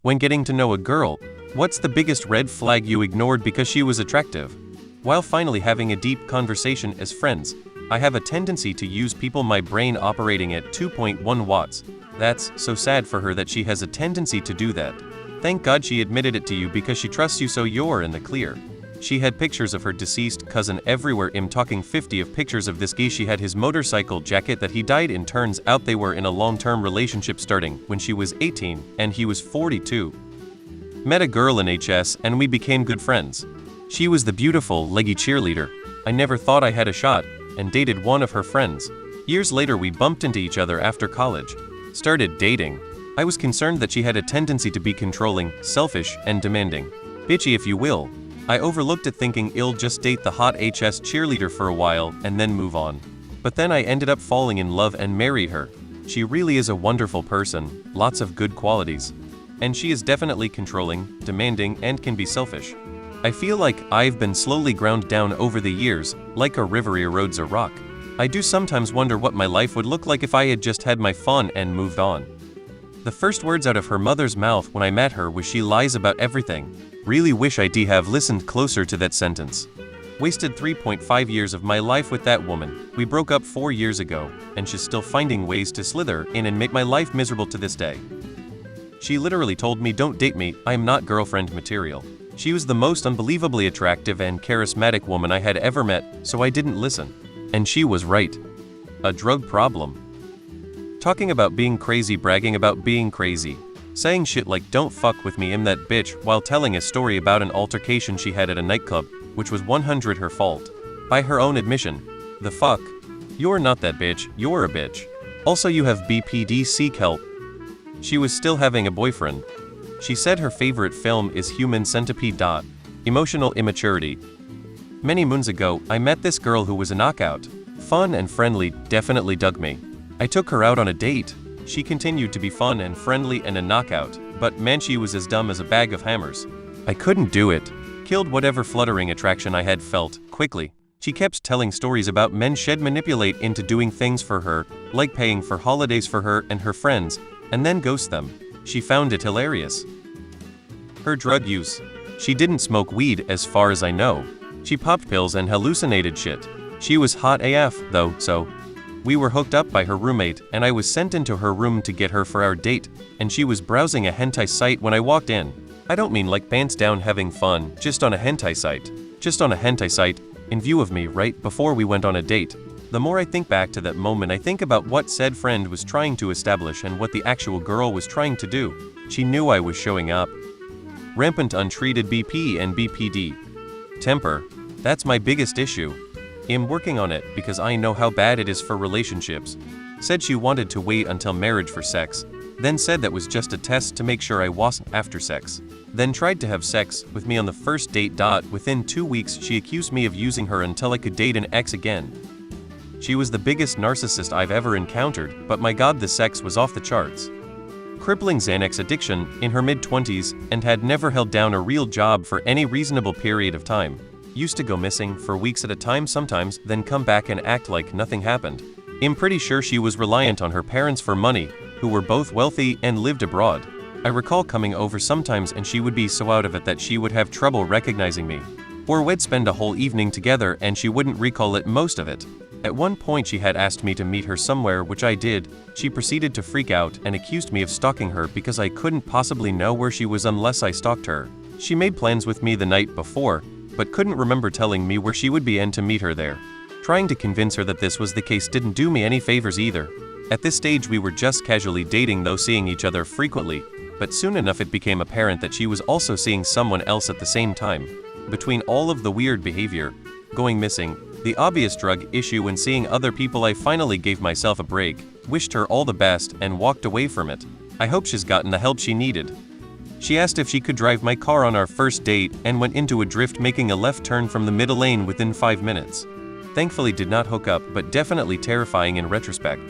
When getting to know a girl, what's the biggest red flag you ignored because she was attractive? While finally having a deep conversation as friends, I have a tendency to use people my brain operating at 2.1 watts. That's so sad for her that she has a tendency to do that. Thank God she admitted it to you because she trusts you, so you're in the clear. She had pictures of her deceased cousin everywhere. I'm talking 50 of pictures of this guy. She had his motorcycle jacket that he died in. Turns out they were in a long-term relationship starting when she was 18 and he was 42. Met a girl in HS and we became good friends. She was the beautiful, leggy cheerleader. I never thought I had a shot, and dated one of her friends. Years later we bumped into each other after college. Started dating. I was concerned that she had a tendency to be controlling, selfish, and demanding. Bitchy if you will. I overlooked it thinking I'll just date the hot HS cheerleader for a while and then move on. But then I ended up falling in love and married her. She really is a wonderful person, lots of good qualities. And she is definitely controlling, demanding, and can be selfish. I feel like I've been slowly ground down over the years, like a river erodes a rock. I do sometimes wonder what my life would look like if I had just had my fun and moved on. The first words out of her mother's mouth when I met her was she lies about everything. Really wish I'd have listened closer to that sentence. Wasted 3.5 years of my life with that woman. We broke up 4 years ago, and she's still finding ways to slither in and make my life miserable to this day. She literally told me, don't date me, I am not girlfriend material. She was the most unbelievably attractive and charismatic woman I had ever met, so I didn't listen. And she was right. A drug problem. Talking about being crazy, bragging about being crazy. Saying shit like don't fuck with me, I'm that bitch, while telling a story about an altercation she had at a nightclub, which was 100% her fault. By her own admission. The fuck? You're not that bitch, you're a bitch. Also you have BPD, seek help. She was still having a boyfriend. She said her favorite film is Human Centipede. Emotional immaturity. Many moons ago, I met this girl who was a knockout. Fun and friendly, definitely dug me. I took her out on a date. She continued to be fun and friendly and a knockout, but man, she was as dumb as a bag of hammers. I couldn't do it. Killed whatever fluttering attraction I had felt, quickly. She kept telling stories about men she'd manipulate into doing things for her, like paying for holidays for her and her friends, and then ghost them. She found it hilarious. Her drug use. She didn't smoke weed as far as I know. She popped pills and hallucinated shit. She was hot AF, though, so. We were hooked up by her roommate, and I was sent into her room to get her for our date, and she was browsing a hentai site when I walked in. I don't mean like pants down having fun, just on a hentai site. Just on a hentai site, in view of me right before we went on a date. The more I think back to that moment, I think about what said friend was trying to establish and what the actual girl was trying to do. She knew I was showing up. Rampant untreated BP and BPD. Temper. That's my biggest issue. I'm working on it because I know how bad it is for relationships. Said she wanted to wait until marriage for sex, then said that was just a test to make sure I wasn't after sex. Then tried to have sex with me on the first date. Within 2 weeks she accused me of using her until I could date an ex again. She was the biggest narcissist I've ever encountered, but my god, the sex was off the charts. Crippling Xanax addiction, in her mid-20s, and had never held down a real job for any reasonable period of time. Used to go missing for weeks at a time sometimes, then come back and act like nothing happened. I'm pretty sure she was reliant on her parents for money, who were both wealthy and lived abroad. I recall coming over sometimes and she would be so out of it that she would have trouble recognizing me. Or we'd spend a whole evening together and she wouldn't recall it, most of it. At one point she had asked me to meet her somewhere, which I did. She proceeded to freak out and accused me of stalking her because I couldn't possibly know where she was unless I stalked her. She made plans with me the night before, but couldn't remember telling me where she would be and to meet her there. Trying to convince her that this was the case didn't do me any favors either. At this stage we were just casually dating, though seeing each other frequently, but soon enough it became apparent that she was also seeing someone else at the same time. Between all of the weird behavior, going missing, the obvious drug issue, and seeing other people, I finally gave myself a break, wished her all the best, and walked away from it. I hope she's gotten the help she needed. She asked if she could drive my car on our first date and went into a drift, making a left turn from the middle lane within 5 minutes. Thankfully did not hook up, but definitely terrifying in retrospect.